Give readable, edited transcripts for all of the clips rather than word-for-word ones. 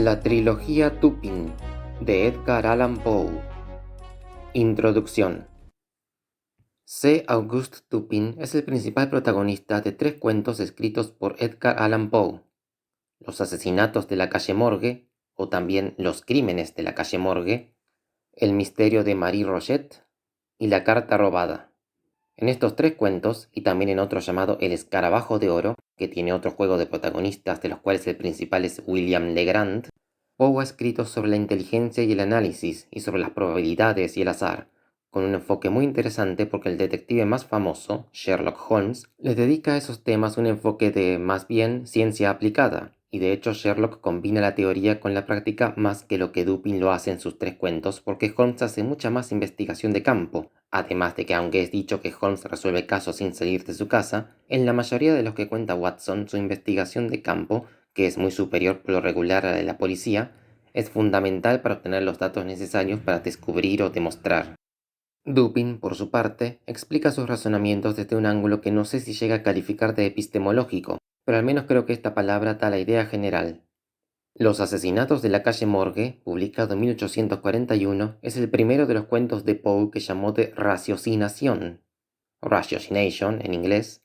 La trilogía Dupin, de Edgar Allan Poe. Introducción. C. Auguste Dupin es el principal protagonista de 3 cuentos escritos por Edgar Allan Poe: Los asesinatos de la calle Morgue, o también Los crímenes de la calle Morgue, El misterio de Marie Rogêt y La carta robada. En estos 3 cuentos, y también en otro llamado El escarabajo de oro, que tiene otro juego de protagonistas de los cuales el principal es William Legrand, Poe ha escrito sobre la inteligencia y el análisis, y sobre las probabilidades y el azar, con un enfoque muy interesante porque el detective más famoso, Sherlock Holmes, le dedica a esos temas un enfoque de, más bien, ciencia aplicada, y de hecho Sherlock combina la teoría con la práctica más que lo que Dupin lo hace en sus 3 cuentos, porque Holmes hace mucha más investigación de campo, además de que, aunque es dicho que Holmes resuelve casos sin salir de su casa, en la mayoría de los que cuenta Watson, su investigación de campo, que es muy superior por lo regular a la de la policía, es fundamental para obtener los datos necesarios para descubrir o demostrar. Dupin, por su parte, explica sus razonamientos desde un ángulo que no sé si llega a calificar de epistemológico, pero al menos creo que esta palabra da la idea general. Los asesinatos de la calle Morgue, publicado en 1841, es el primero de los cuentos de Poe que llamó de raciocinación, ratiocination en inglés,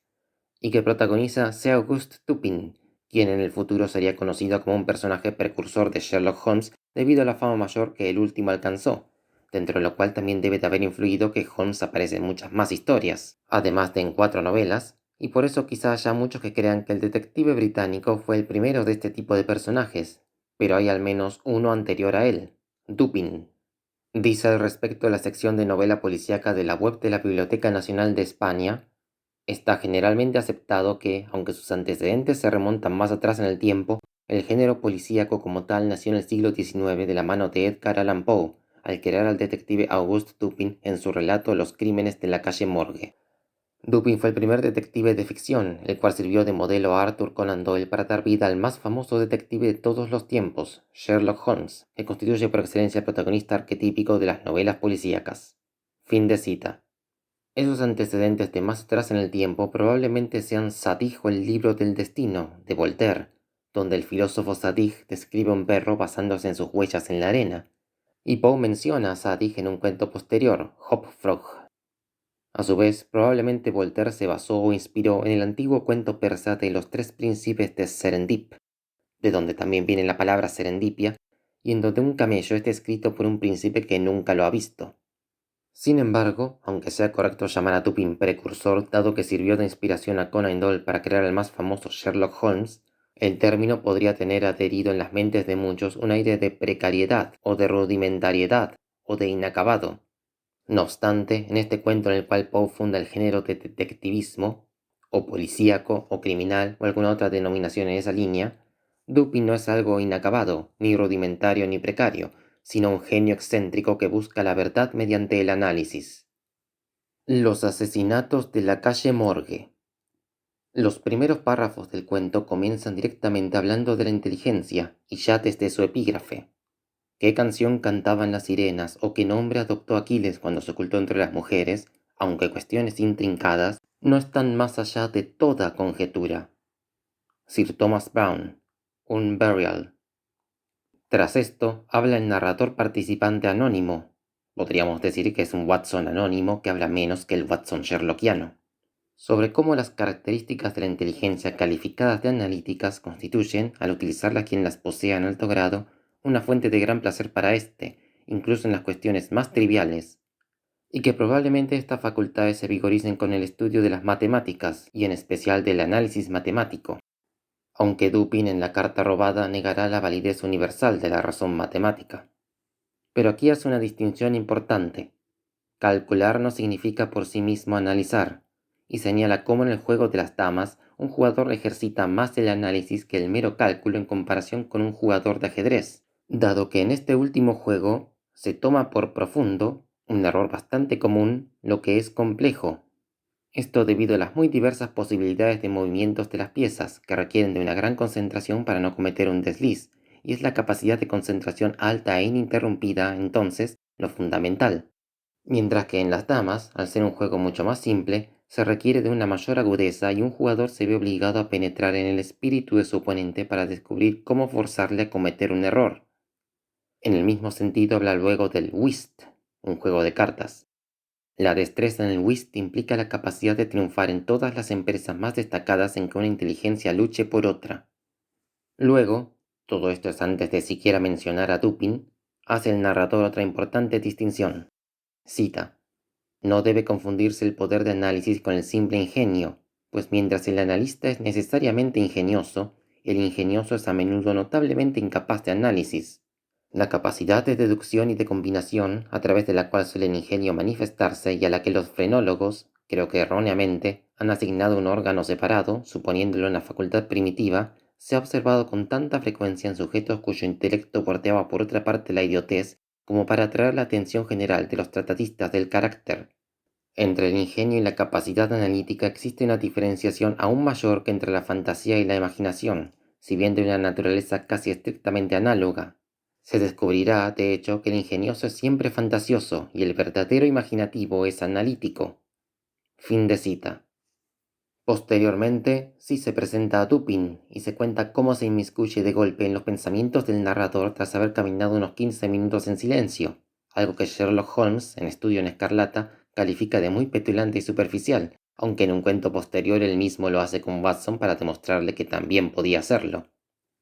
y que protagoniza C. Auguste Dupin, quien en el futuro sería conocido como un personaje precursor de Sherlock Holmes debido a la fama mayor que el último alcanzó, dentro de lo cual también debe de haber influido que Holmes aparece en muchas más historias, además de en 4 novelas, y por eso quizá haya muchos que crean que el detective británico fue el primero de este tipo de personajes, pero hay al menos uno anterior a él, Dupin. Dice al respecto la sección de novela policíaca de la web de la Biblioteca Nacional de España: está generalmente aceptado que, aunque sus antecedentes se remontan más atrás en el tiempo, el género policíaco como tal nació en el siglo XIX de la mano de Edgar Allan Poe, al crear al detective Auguste Dupin en su relato Los crímenes de la calle Morgue. Dupin fue el primer detective de ficción, el cual sirvió de modelo a Arthur Conan Doyle para dar vida al más famoso detective de todos los tiempos, Sherlock Holmes, que constituye por excelencia el protagonista arquetípico de las novelas policíacas. Fin de cita. Esos antecedentes de más atrás en el tiempo probablemente sean Zadig o el libro del destino, de Voltaire, donde el filósofo Zadig describe a un perro basándose en sus huellas en la arena, y Poe menciona a Zadig en un cuento posterior, Hop Frog. A su vez, probablemente Voltaire se basó o inspiró en el antiguo cuento persa de los 3 príncipes de Serendip, de donde también viene la palabra serendipia, y en donde un camello está escrito por un príncipe que nunca lo ha visto. Sin embargo, aunque sea correcto llamar a Dupin precursor, dado que sirvió de inspiración a Conan Doyle para crear el más famoso Sherlock Holmes, el término podría tener adherido en las mentes de muchos un aire de precariedad, o de rudimentariedad, o de inacabado. No obstante, en este cuento en el cual Poe funda el género de detectivismo, o policíaco, o criminal, o alguna otra denominación en esa línea, Dupin no es algo inacabado, ni rudimentario ni precario, sino un genio excéntrico que busca la verdad mediante el análisis. Los asesinatos de la calle Morgue. Los primeros párrafos del cuento comienzan directamente hablando de la inteligencia, y ya desde su epígrafe. ¿Qué canción cantaban las sirenas o qué nombre adoptó Aquiles cuando se ocultó entre las mujeres, aunque cuestiones intrincadas, no están más allá de toda conjetura? Sir Thomas Browne, un burial. Tras esto, habla el narrador participante anónimo. Podríamos decir que es un Watson anónimo que habla menos que el Watson sherlockiano, sobre cómo las características de la inteligencia calificadas de analíticas constituyen, al utilizarlas quien las posea en alto grado, una fuente de gran placer para éste, incluso en las cuestiones más triviales, y que probablemente estas facultades se vigoricen con el estudio de las matemáticas, y en especial del análisis matemático, aunque Dupin en la carta robada negará la validez universal de la razón matemática. Pero aquí hace una distinción importante. Calcular no significa por sí mismo analizar, y señala cómo en el juego de las damas un jugador ejercita más el análisis que el mero cálculo en comparación con un jugador de ajedrez, dado que en este último juego se toma por profundo, un error bastante común, lo que es complejo. Esto debido a las muy diversas posibilidades de movimientos de las piezas, que requieren de una gran concentración para no cometer un desliz, y es la capacidad de concentración alta e ininterrumpida, entonces, lo fundamental. Mientras que en las damas, al ser un juego mucho más simple, se requiere de una mayor agudeza y un jugador se ve obligado a penetrar en el espíritu de su oponente para descubrir cómo forzarle a cometer un error. En el mismo sentido habla luego del whist, un juego de cartas. La destreza en el whist implica la capacidad de triunfar en todas las empresas más destacadas en que una inteligencia luche por otra. Luego, todo esto es antes de siquiera mencionar a Dupin, hace el narrador otra importante distinción. Cita: no debe confundirse el poder de análisis con el simple ingenio, pues mientras el analista es necesariamente ingenioso, el ingenioso es a menudo notablemente incapaz de análisis. La capacidad de deducción y de combinación, a través de la cual suele el ingenio manifestarse y a la que los frenólogos, creo que erróneamente, han asignado un órgano separado, suponiéndolo una facultad primitiva, se ha observado con tanta frecuencia en sujetos cuyo intelecto bordeaba por otra parte la idiotez, como para atraer la atención general de los tratatistas del carácter. Entre el ingenio y la capacidad analítica existe una diferenciación aún mayor que entre la fantasía y la imaginación, si bien de una naturaleza casi estrictamente análoga. Se descubrirá, de hecho, que el ingenioso es siempre fantasioso y el verdadero imaginativo es analítico. Fin de cita. Posteriormente, sí se presenta a Dupin y se cuenta cómo se inmiscuye de golpe en los pensamientos del narrador tras haber caminado unos 15 minutos en silencio, algo que Sherlock Holmes, en Estudio en Escarlata, califica de muy petulante y superficial, aunque en un cuento posterior él mismo lo hace con Watson para demostrarle que también podía hacerlo.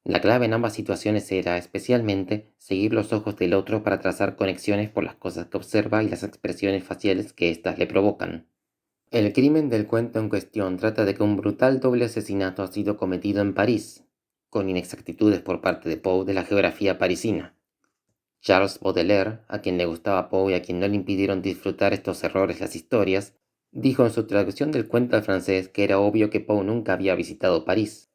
La clave en ambas situaciones era, especialmente, seguir los ojos del otro para trazar conexiones por las cosas que observa y las expresiones faciales que éstas le provocan. El crimen del cuento en cuestión trata de que un brutal doble asesinato ha sido cometido en París, con inexactitudes por parte de Poe de la geografía parisina. Charles Baudelaire, a quien le gustaba Poe y a quien no le impidieron disfrutar estos errores las historias, dijo en su traducción del cuento al francés que era obvio que Poe nunca había visitado París.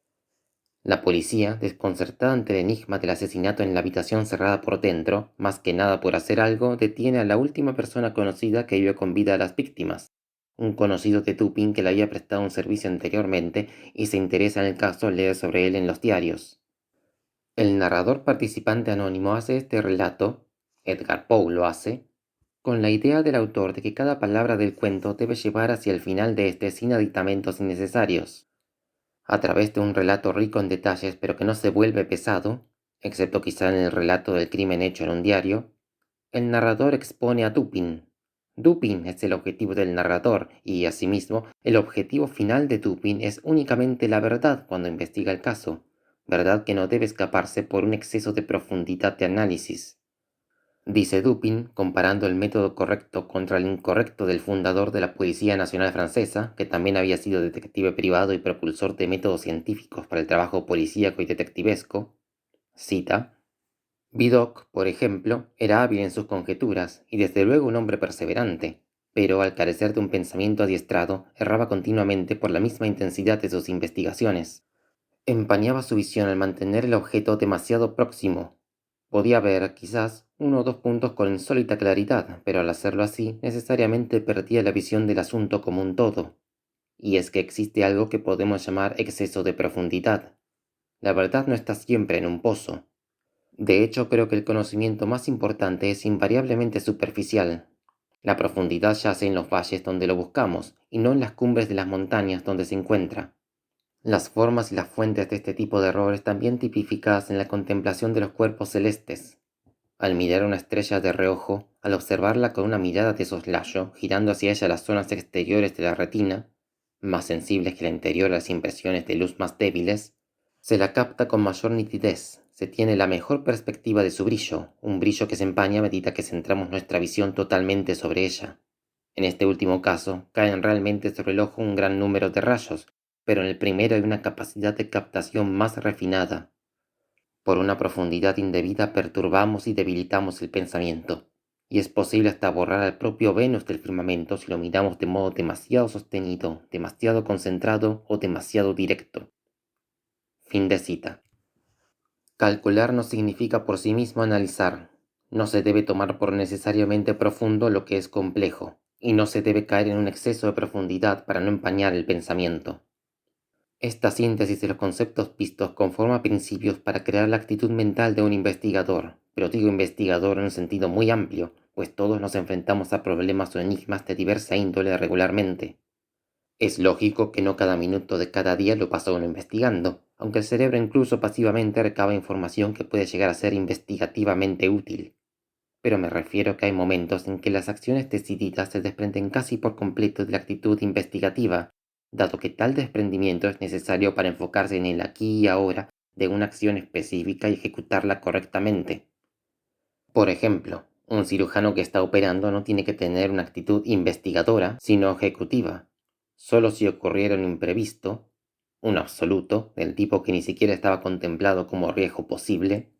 La policía, desconcertada ante el enigma del asesinato en la habitación cerrada por dentro, más que nada por hacer algo, detiene a la última persona conocida que vio con vida a las víctimas, un conocido de Dupin que le había prestado un servicio anteriormente y se interesa en el caso al leer sobre él en los diarios. El narrador participante anónimo hace este relato, Edgar Poe lo hace, con la idea del autor de que cada palabra del cuento debe llevar hacia el final de este sin aditamentos innecesarios. A través de un relato rico en detalles pero que no se vuelve pesado, excepto quizá en el relato del crimen hecho en un diario, el narrador expone a Dupin. Dupin es el objetivo del narrador y, asimismo, el objetivo final de Dupin es únicamente la verdad cuando investiga el caso, verdad que no debe escaparse por un exceso de profundidad de análisis. Dice Dupin, comparando el método correcto contra el incorrecto del fundador de la Policía Nacional Francesa, que también había sido detective privado y propulsor de métodos científicos para el trabajo policíaco y detectivesco. Cita: Vidocq, por ejemplo, era hábil en sus conjeturas y desde luego un hombre perseverante, pero al carecer de un pensamiento adiestrado, erraba continuamente por la misma intensidad de sus investigaciones. Empañaba su visión al mantener el objeto demasiado próximo. Podía ver, quizás, uno o dos puntos con insólita claridad, pero al hacerlo así, necesariamente perdía la visión del asunto como un todo. Y es que existe algo que podemos llamar exceso de profundidad. La verdad no está siempre en un pozo. De hecho, creo que el conocimiento más importante es invariablemente superficial. La profundidad yace en los valles donde lo buscamos, y no en las cumbres de las montañas donde se encuentra. Las formas y las fuentes de este tipo de errores también tipificadas en la contemplación de los cuerpos celestes. Al mirar una estrella de reojo, al observarla con una mirada de soslayo, girando hacia ella las zonas exteriores de la retina, más sensibles que la interior a las impresiones de luz más débiles, se la capta con mayor nitidez, se tiene la mejor perspectiva de su brillo, un brillo que se empaña a medida que centramos nuestra visión totalmente sobre ella. En este último caso, caen realmente sobre el ojo un gran número de rayos, pero en el primero hay una capacidad de captación más refinada. Por una profundidad indebida perturbamos y debilitamos el pensamiento, y es posible hasta borrar al propio Venus del firmamento si lo miramos de modo demasiado sostenido, demasiado concentrado o demasiado directo. Fin de cita. Calcular no significa por sí mismo analizar. No se debe tomar por necesariamente profundo lo que es complejo, y no se debe caer en un exceso de profundidad para no empañar el pensamiento. Esta síntesis de los conceptos vistos conforma principios para crear la actitud mental de un investigador, pero digo investigador en un sentido muy amplio, pues todos nos enfrentamos a problemas o enigmas de diversa índole regularmente. Es lógico que no cada minuto de cada día lo pasa uno investigando, aunque el cerebro incluso pasivamente recaba información que puede llegar a ser investigativamente útil. Pero me refiero que hay momentos en que las acciones decididas se desprenden casi por completo de la actitud investigativa, dado que tal desprendimiento es necesario para enfocarse en el aquí y ahora de una acción específica y ejecutarla correctamente. Por ejemplo, un cirujano que está operando no tiene que tener una actitud investigadora, sino ejecutiva. Solo si ocurriera un imprevisto, un absoluto, del tipo que ni siquiera estaba contemplado como riesgo posible,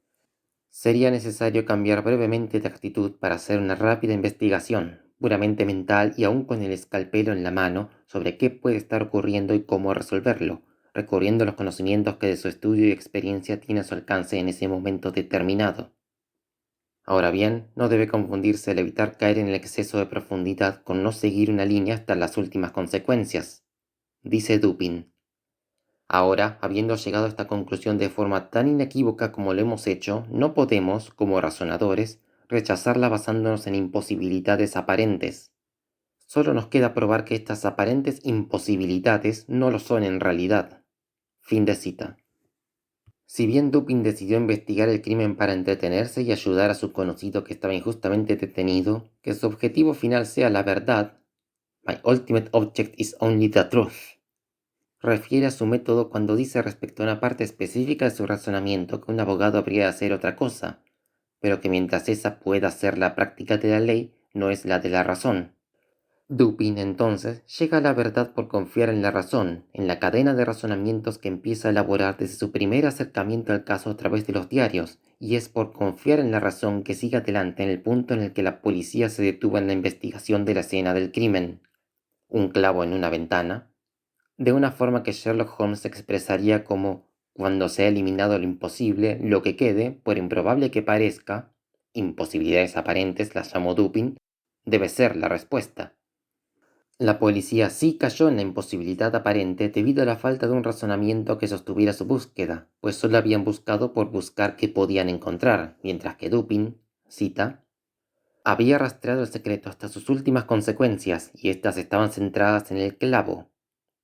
sería necesario cambiar brevemente de actitud para hacer una rápida investigación, puramente mental y aún con el escalpelo en la mano, sobre qué puede estar ocurriendo y cómo resolverlo, recurriendo a los conocimientos que de su estudio y experiencia tiene a su alcance en ese momento determinado. Ahora bien, no debe confundirse el evitar caer en el exceso de profundidad con no seguir una línea hasta las últimas consecuencias, dice Dupin. Ahora, habiendo llegado a esta conclusión de forma tan inequívoca como lo hemos hecho, no podemos, como razonadores, rechazarla basándonos en imposibilidades aparentes. Solo nos queda probar que estas aparentes imposibilidades no lo son en realidad. Fin de cita. Si bien Dupin decidió investigar el crimen para entretenerse y ayudar a su conocido que estaba injustamente detenido, que su objetivo final sea la verdad, "My ultimate object is only the truth", refiere a su método cuando dice respecto a una parte específica de su razonamiento que un abogado habría de hacer otra cosa, pero que mientras esa pueda ser la práctica de la ley, no es la de la razón. Dupin, entonces, llega a la verdad por confiar en la razón, en la cadena de razonamientos que empieza a elaborar desde su primer acercamiento al caso a través de los diarios, y es por confiar en la razón que sigue adelante en el punto en el que la policía se detuvo en la investigación de la escena del crimen. Un clavo en una ventana, de una forma que Sherlock Holmes expresaría como: cuando se ha eliminado lo imposible, lo que quede, por improbable que parezca, imposibilidades aparentes las llamó Dupin, debe ser la respuesta. La policía sí cayó en la imposibilidad aparente debido a la falta de un razonamiento que sostuviera su búsqueda, pues solo habían buscado por buscar qué podían encontrar, mientras que Dupin, cita, había rastreado el secreto hasta sus últimas consecuencias y éstas estaban centradas en el clavo.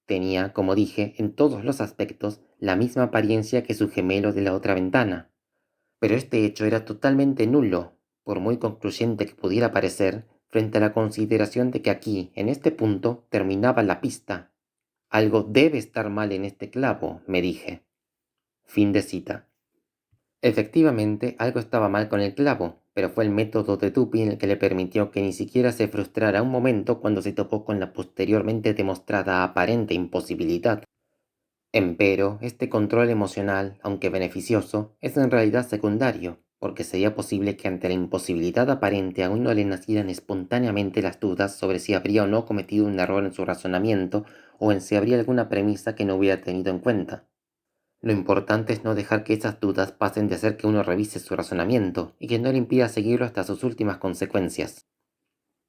Tenía, como dije, en todos los aspectos la misma apariencia que su gemelo de la otra ventana. Pero este hecho era totalmente nulo, por muy concluyente que pudiera parecer, frente a la consideración de que aquí, en este punto, terminaba la pista. Algo debe estar mal en este clavo, me dije. Fin de cita. Efectivamente, algo estaba mal con el clavo, pero fue el método de Dupin el que le permitió que ni siquiera se frustrara un momento cuando se topó con la posteriormente demostrada aparente imposibilidad. Empero, este control emocional, aunque beneficioso, es en realidad secundario, porque sería posible que ante la imposibilidad aparente a uno le nacieran espontáneamente las dudas sobre si habría o no cometido un error en su razonamiento o en si habría alguna premisa que no hubiera tenido en cuenta. Lo importante es no dejar que esas dudas pasen de hacer que uno revise su razonamiento y que no le impida seguirlo hasta sus últimas consecuencias.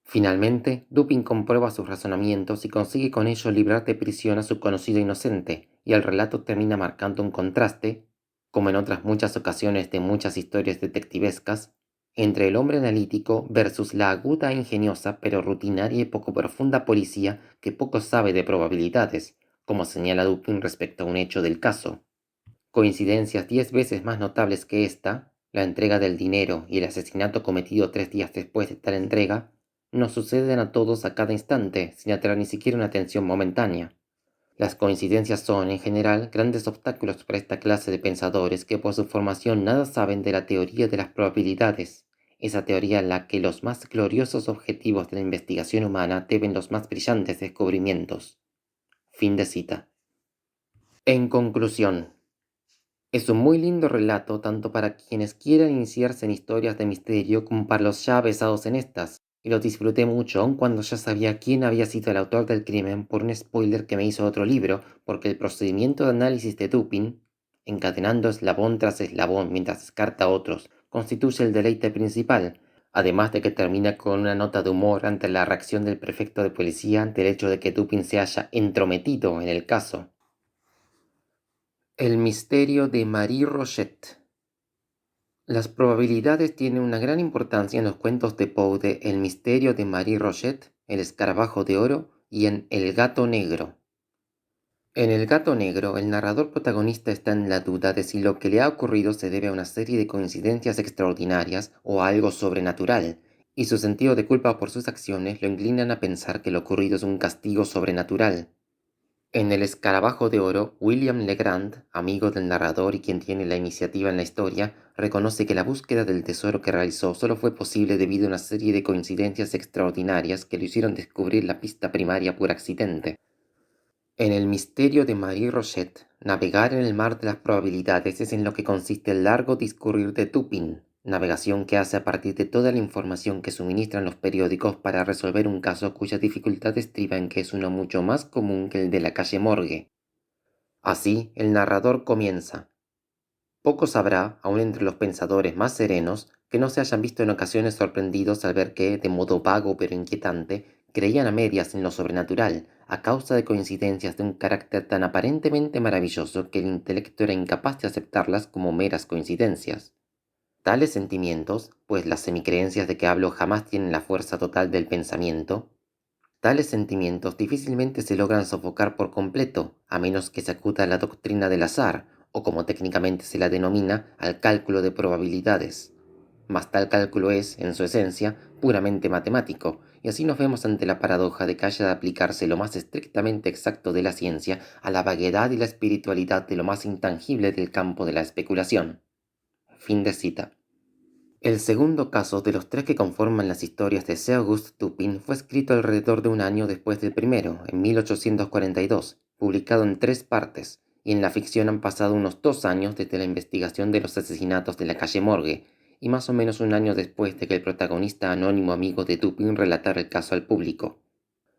Finalmente, Dupin comprueba sus razonamientos y consigue con ello librar de prisión a su conocido inocente, y el relato termina marcando un contraste, como en otras muchas ocasiones de muchas historias detectivescas, entre el hombre analítico versus la aguda e ingeniosa pero rutinaria y poco profunda policía que poco sabe de probabilidades, como señala Dupin respecto a un hecho del caso. Coincidencias 10 veces más notables que esta, la entrega del dinero y el asesinato cometido 3 días después de tal entrega, nos suceden a todos a cada instante, sin atraer ni siquiera una atención momentánea. Las coincidencias son, en general, grandes obstáculos para esta clase de pensadores que por su formación nada saben de la teoría de las probabilidades, esa teoría en la que los más gloriosos objetivos de la investigación humana deben los más brillantes descubrimientos. Fin de cita. En conclusión, es un muy lindo relato tanto para quienes quieran iniciarse en historias de misterio como para los ya avesados en estas, y lo disfruté mucho aun cuando ya sabía quién había sido el autor del crimen por un spoiler que me hizo otro libro, porque el procedimiento de análisis de Dupin, encadenando eslabón tras eslabón mientras descarta otros, constituye el deleite principal, además de que termina con una nota de humor ante la reacción del prefecto de policía ante el hecho de que Dupin se haya entrometido en el caso. El misterio de Marie Rogêt. Las probabilidades tienen una gran importancia en los cuentos de Poe de El misterio de Marie Rogêt, El escarabajo de oro y en El gato negro. En El gato negro, el narrador protagonista está en la duda de si lo que le ha ocurrido se debe a una serie de coincidencias extraordinarias o a algo sobrenatural, y su sentido de culpa por sus acciones lo inclinan a pensar que lo ocurrido es un castigo sobrenatural. En El escarabajo de oro, William Legrand, amigo del narrador y quien tiene la iniciativa en la historia, reconoce que la búsqueda del tesoro que realizó solo fue posible debido a una serie de coincidencias extraordinarias que le hicieron descubrir la pista primaria por accidente. En El misterio de Marie Rogêt, navegar en el mar de las probabilidades es en lo que consiste el largo discurrir de Dupin, navegación que hace a partir de toda la información que suministran los periódicos para resolver un caso cuya dificultad estriba en que es uno mucho más común que el de la calle Morgue. Así, el narrador comienza. Pocos habrá, aun entre los pensadores más serenos, que no se hayan visto en ocasiones sorprendidos al ver que, de modo vago pero inquietante, creían a medias en lo sobrenatural, a causa de coincidencias de un carácter tan aparentemente maravilloso que el intelecto era incapaz de aceptarlas como meras coincidencias. Tales sentimientos, pues las semicreencias de que hablo jamás tienen la fuerza total del pensamiento, tales sentimientos difícilmente se logran sofocar por completo, a menos que se acuda a la doctrina del azar, o como técnicamente se la denomina, al cálculo de probabilidades. Mas tal cálculo es, en su esencia, puramente matemático, y así nos vemos ante la paradoja de que haya de aplicarse lo más estrictamente exacto de la ciencia a la vaguedad y la espiritualidad de lo más intangible del campo de la especulación. Fin de cita. El segundo caso de los tres que conforman las historias de Sir Auguste Dupin fue escrito alrededor de un año después del primero, en 1842, publicado en 3 partes, y en la ficción han pasado unos 2 años desde la investigación de los asesinatos de la calle Morgue, y más o menos un año después de que el protagonista anónimo amigo de Dupin relatara el caso al público.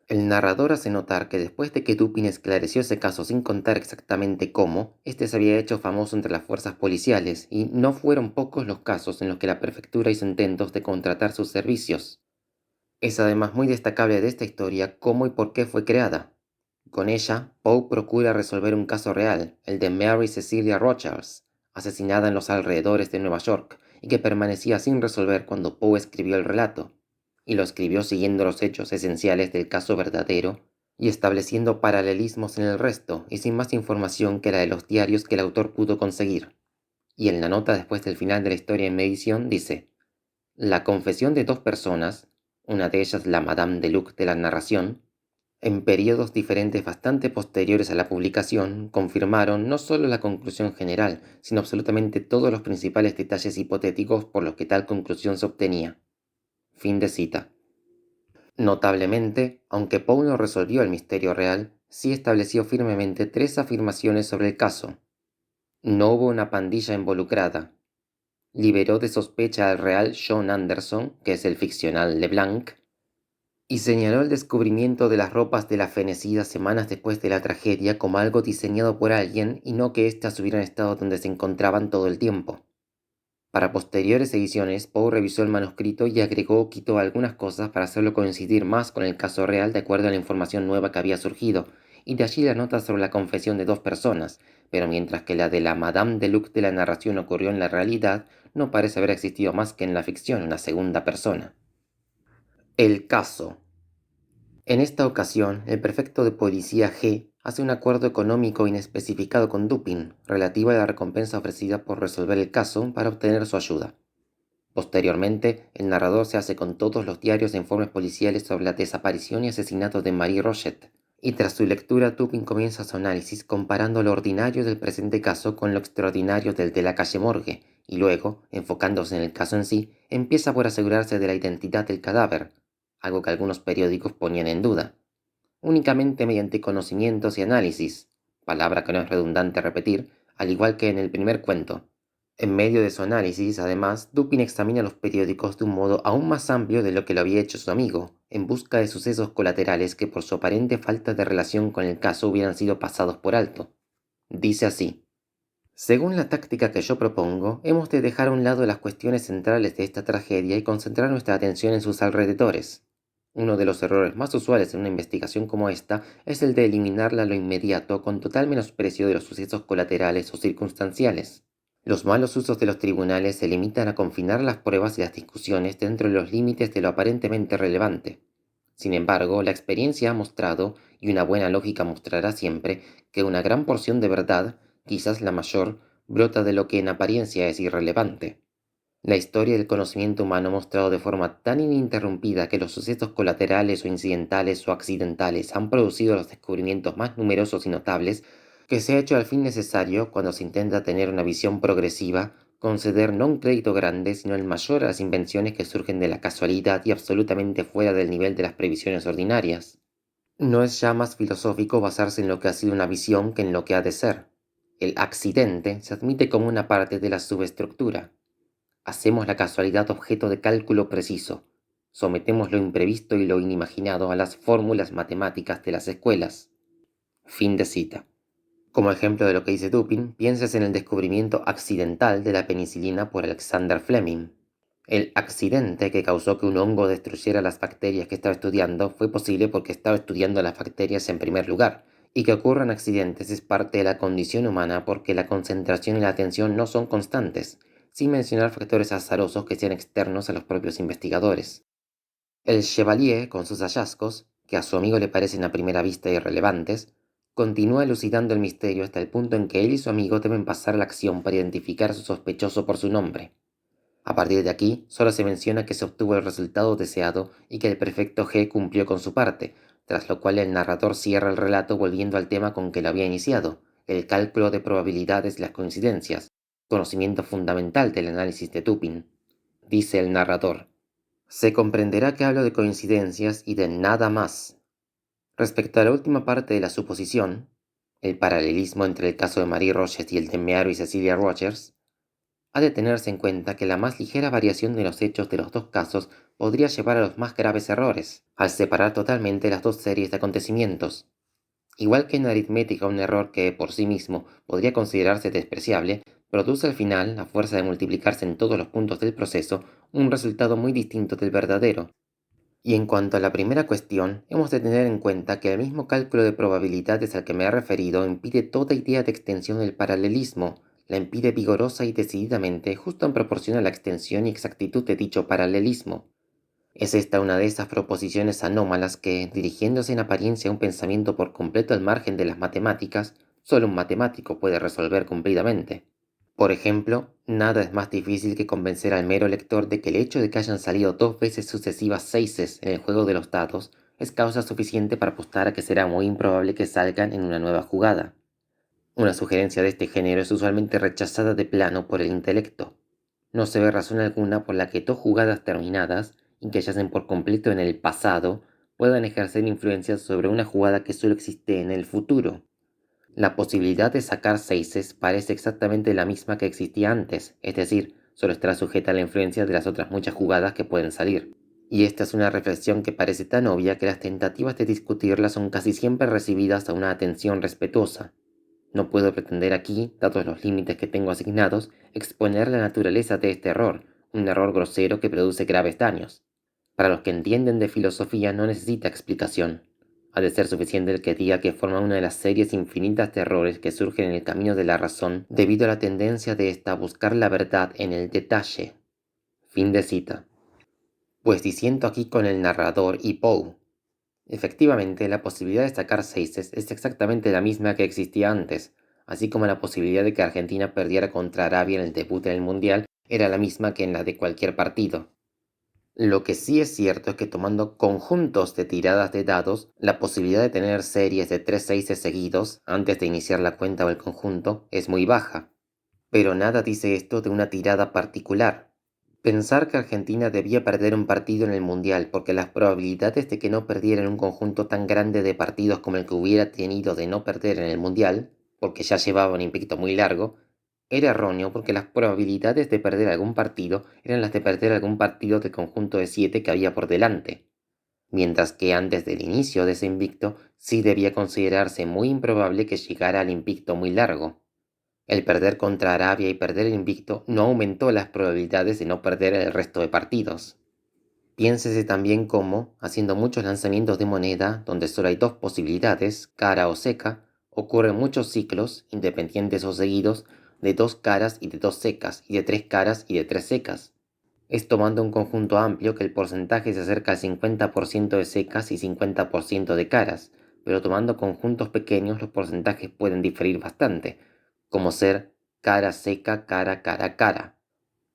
El narrador hace notar que después de que Dupin esclareció ese caso sin contar exactamente cómo, este se había hecho famoso entre las fuerzas policiales, y no fueron pocos los casos en los que la prefectura hizo intentos de contratar sus servicios. Es además muy destacable de esta historia cómo y por qué fue creada. Con ella, Poe procura resolver un caso real, el de Mary Cecilia Rochers, asesinada en los alrededores de Nueva York, y que permanecía sin resolver cuando Poe escribió el relato, y lo escribió siguiendo los hechos esenciales del caso verdadero y estableciendo paralelismos en el resto, y sin más información que la de los diarios que el autor pudo conseguir. Y en la nota después del final de la historia en medición dice: la confesión de 2 personas, una de ellas la Madame Deluc de la narración, en periodos diferentes bastante posteriores a la publicación, confirmaron no solo la conclusión general, sino absolutamente todos los principales detalles hipotéticos por los que tal conclusión se obtenía. Fin de cita. Notablemente, aunque Poe no resolvió el misterio real, sí estableció firmemente 3 afirmaciones sobre el caso. No hubo una pandilla involucrada. Liberó de sospecha al real John Anderson, que es el ficcional LeBlanc, y señaló el descubrimiento de las ropas de la fenecida semanas después de la tragedia como algo diseñado por alguien y no que éstas hubieran estado donde se encontraban todo el tiempo. Para posteriores ediciones, Poe revisó el manuscrito y agregó o quitó algunas cosas para hacerlo coincidir más con el caso real de acuerdo a la información nueva que había surgido, y de allí la nota sobre la confesión de 2 personas, pero mientras que la de la Madame Deluc de la narración ocurrió en la realidad, no parece haber existido más que en la ficción una segunda persona. El caso. En esta ocasión, el prefecto de policía G hace un acuerdo económico inespecificado con Dupin, relativo a la recompensa ofrecida por resolver el caso para obtener su ayuda. Posteriormente, el narrador se hace con todos los diarios e informes policiales sobre la desaparición y asesinato de Marie Rogêt, y tras su lectura Dupin comienza su análisis comparando lo ordinario del presente caso con lo extraordinario del de la calle Morgue, y luego, enfocándose en el caso en sí, empieza por asegurarse de la identidad del cadáver, algo que algunos periódicos ponían en duda, únicamente mediante conocimientos y análisis, palabra que no es redundante repetir, al igual que en el primer cuento. En medio de su análisis, además, Dupin examina los periódicos de un modo aún más amplio de lo que lo había hecho su amigo, en busca de sucesos colaterales que por su aparente falta de relación con el caso hubieran sido pasados por alto. Dice así: según la táctica que yo propongo, hemos de dejar a un lado las cuestiones centrales de esta tragedia y concentrar nuestra atención en sus alrededores. Uno de los errores más usuales en una investigación como esta es el de eliminarla a lo inmediato con total menosprecio de los sucesos colaterales o circunstanciales. Los malos usos de los tribunales se limitan a confinar las pruebas y las discusiones dentro de los límites de lo aparentemente relevante. Sin embargo, la experiencia ha mostrado, y una buena lógica mostrará siempre, que una gran porción de verdad, quizás la mayor, brota de lo que en apariencia es irrelevante. La historia del conocimiento humano ha mostrado de forma tan ininterrumpida que los sucesos colaterales o incidentales o accidentales han producido los descubrimientos más numerosos y notables, que se ha hecho al fin necesario, cuando se intenta tener una visión progresiva, conceder no un crédito grande, sino el mayor a las invenciones que surgen de la casualidad y absolutamente fuera del nivel de las previsiones ordinarias. No es ya más filosófico basarse en lo que ha sido una visión que en lo que ha de ser. El accidente se admite como una parte de la subestructura. Hacemos la casualidad objeto de cálculo preciso. Sometemos lo imprevisto y lo inimaginado a las fórmulas matemáticas de las escuelas. Fin de cita. Como ejemplo de lo que dice Dupin, pienses en el descubrimiento accidental de la penicilina por Alexander Fleming. El accidente que causó que un hongo destruyera las bacterias que estaba estudiando fue posible porque estaba estudiando las bacterias en primer lugar, y que ocurran accidentes es parte de la condición humana porque la concentración y la atención no son constantes, sin mencionar factores azarosos que sean externos a los propios investigadores. El Chevalier, con sus hallazgos, que a su amigo le parecen a primera vista irrelevantes, continúa elucidando el misterio hasta el punto en que él y su amigo deben pasar a la acción para identificar a su sospechoso por su nombre. A partir de aquí, solo se menciona que se obtuvo el resultado deseado y que el prefecto G cumplió con su parte, tras lo cual el narrador cierra el relato volviendo al tema con que lo había iniciado, el cálculo de probabilidades y las coincidencias, conocimiento fundamental del análisis de Dupin. Dice el narrador: se comprenderá que hablo de coincidencias y de nada más. Respecto a la última parte de la suposición, el paralelismo entre el caso de Marie Roget y el de Mearo y Cecilia Rogers, ha de tenerse en cuenta que la más ligera variación de los hechos de los dos casos podría llevar a los más graves errores, al separar totalmente las dos series de acontecimientos. Igual que en aritmética un error que, por sí mismo, podría considerarse despreciable, produce al final, a fuerza de multiplicarse en todos los puntos del proceso, un resultado muy distinto del verdadero. Y en cuanto a la primera cuestión, hemos de tener en cuenta que el mismo cálculo de probabilidades al que me he referido impide toda idea de extensión del paralelismo, la impide vigorosa y decididamente justo en proporción a la extensión y exactitud de dicho paralelismo. Es esta una de esas proposiciones anómalas que, dirigiéndose en apariencia a un pensamiento por completo al margen de las matemáticas, solo un matemático puede resolver cumplidamente. Por ejemplo, nada es más difícil que convencer al mero lector de que el hecho de que hayan salido dos veces sucesivas seises en el juego de los dados es causa suficiente para apostar a que será muy improbable que salgan en una nueva jugada. Una sugerencia de este género es usualmente rechazada de plano por el intelecto. No se ve razón alguna por la que dos jugadas terminadas, y que yacen por completo en el pasado, puedan ejercer influencia sobre una jugada que solo existe en el futuro. La posibilidad de sacar seises parece exactamente la misma que existía antes, es decir, solo estará sujeta a la influencia de las otras muchas jugadas que pueden salir. Y esta es una reflexión que parece tan obvia que las tentativas de discutirla son casi siempre recibidas a una atención respetuosa. No puedo pretender aquí, dados los límites que tengo asignados, exponer la naturaleza de este error, un error grosero que produce graves daños. Para los que entienden de filosofía no necesita explicación. Ha de ser suficiente el que diga que forma una de las series infinitas de errores que surgen en el camino de la razón debido a la tendencia de ésta a buscar la verdad en el detalle. Fin de cita. Pues diciendo aquí con el narrador y Poe. Efectivamente, la posibilidad de sacar seises es exactamente la misma que existía antes, así como la posibilidad de que Argentina perdiera contra Arabia en el debut en el Mundial era la misma que en la de cualquier partido. Lo que sí es cierto es que tomando conjuntos de tiradas de dados, la posibilidad de tener series de 3 seises seguidos antes de iniciar la cuenta o el conjunto es muy baja. Pero nada dice esto de una tirada particular. Pensar que Argentina debía perder un partido en el Mundial porque las probabilidades de que no perdiera en un conjunto tan grande de partidos como el que hubiera tenido de no perder en el Mundial, porque ya llevaba un invicto muy largo, era erróneo porque las probabilidades de perder algún partido eran las de perder algún partido del conjunto de 7 que había por delante, mientras que antes del inicio de ese invicto sí debía considerarse muy improbable que llegara al invicto muy largo. El perder contra Arabia y perder el invicto no aumentó las probabilidades de no perder el resto de partidos. Piénsese también cómo, haciendo muchos lanzamientos de moneda donde solo hay dos posibilidades, cara o seca, ocurren muchos ciclos, independientes o seguidos, de 2 caras y de 2 secas, y de 3 caras y de 3 secas. Es tomando un conjunto amplio que el porcentaje se acerca al 50% de secas y 50% de caras, pero tomando conjuntos pequeños los porcentajes pueden diferir bastante, como ser cara seca, cara, cara, cara.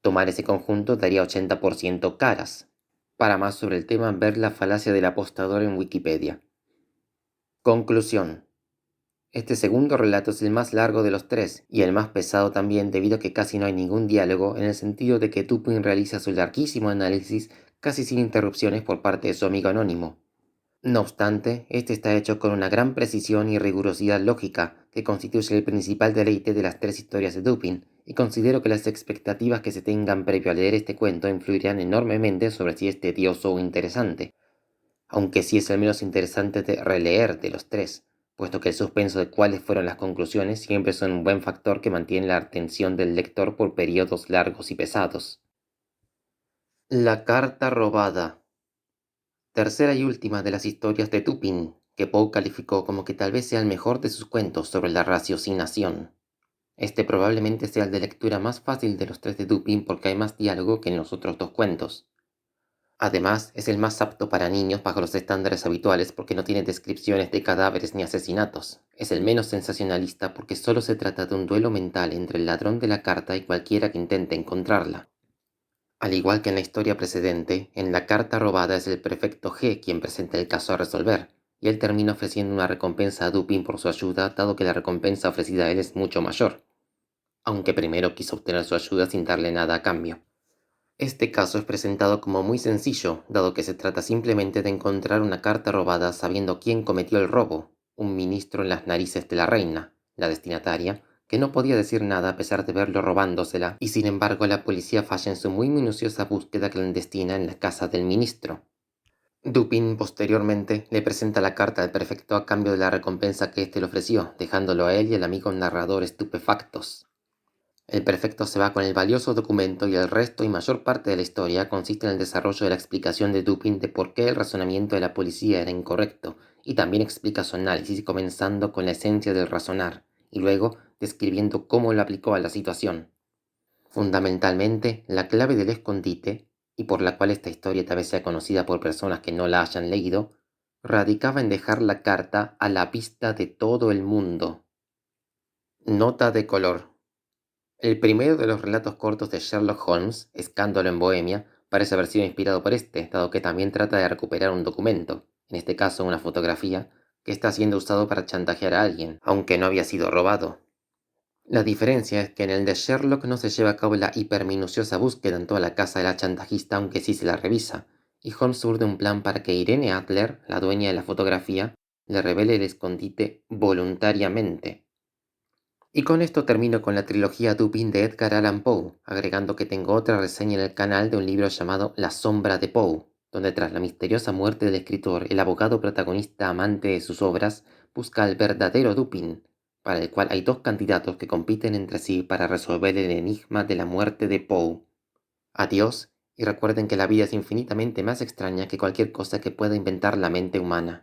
Tomar ese conjunto daría 80% caras. Para más sobre el tema, ver la falacia del apostador en Wikipedia. Conclusión. Este segundo relato es el más largo de los tres y el más pesado también debido a que casi no hay ningún diálogo en el sentido de que Dupin realiza su larguísimo análisis casi sin interrupciones por parte de su amigo anónimo. No obstante, este está hecho con una gran precisión y rigurosidad lógica que constituye el principal deleite de las tres historias de Dupin, y considero que las expectativas que se tengan previo a leer este cuento influirán enormemente sobre si es tedioso o interesante, aunque sí es el menos interesante de releer de los tres, puesto que el suspenso de cuáles fueron las conclusiones siempre son un buen factor que mantiene la atención del lector por periodos largos y pesados. La carta robada. Tercera y última de las historias de Dupin, que Poe calificó como que tal vez sea el mejor de sus cuentos sobre la raciocinación. Este probablemente sea el de lectura más fácil de los tres de Dupin porque hay más diálogo que en los otros dos cuentos. Además, es el más apto para niños bajo los estándares habituales porque no tiene descripciones de cadáveres ni asesinatos. Es el menos sensacionalista porque solo se trata de un duelo mental entre el ladrón de la carta y cualquiera que intente encontrarla. Al igual que en la historia precedente, en la carta robada es el prefecto G quien presenta el caso a resolver, y él termina ofreciendo una recompensa a Dupin por su ayuda, dado que la recompensa ofrecida a él es mucho mayor, aunque primero quiso obtener su ayuda sin darle nada a cambio. Este caso es presentado como muy sencillo, dado que se trata simplemente de encontrar una carta robada sabiendo quién cometió el robo, un ministro en las narices de la reina, la destinataria, que no podía decir nada a pesar de verlo robándosela, y sin embargo la policía falla en su muy minuciosa búsqueda clandestina en la casa del ministro. Dupin posteriormente le presenta la carta al prefecto a cambio de la recompensa que éste le ofreció, dejándolo a él y al amigo narrador estupefactos. El prefecto se va con el valioso documento y el resto y mayor parte de la historia consiste en el desarrollo de la explicación de Dupin de por qué el razonamiento de la policía era incorrecto, y también explica su análisis comenzando con la esencia del razonar, y luego describiendo cómo lo aplicó a la situación. Fundamentalmente, la clave del escondite, y por la cual esta historia tal vez sea conocida por personas que no la hayan leído, radicaba en dejar la carta a la vista de todo el mundo. Nota de color. El primero de los relatos cortos de Sherlock Holmes, Escándalo en Bohemia, parece haber sido inspirado por este, dado que también trata de recuperar un documento, en este caso una fotografía, que está siendo usado para chantajear a alguien, aunque no había sido robado. La diferencia es que en el de Sherlock no se lleva a cabo la hiperminuciosa búsqueda en toda la casa de la chantajista, aunque sí se la revisa, y Holmes urde un plan para que Irene Adler, la dueña de la fotografía, le revele el escondite voluntariamente. Y con esto termino con la trilogía Dupin de Edgar Allan Poe, agregando que tengo otra reseña en el canal de un libro llamado La sombra de Poe, donde tras la misteriosa muerte del escritor, el abogado protagonista amante de sus obras busca al verdadero Dupin, para el cual hay dos candidatos que compiten entre sí para resolver el enigma de la muerte de Poe. Adiós, y recuerden que la vida es infinitamente más extraña que cualquier cosa que pueda inventar la mente humana.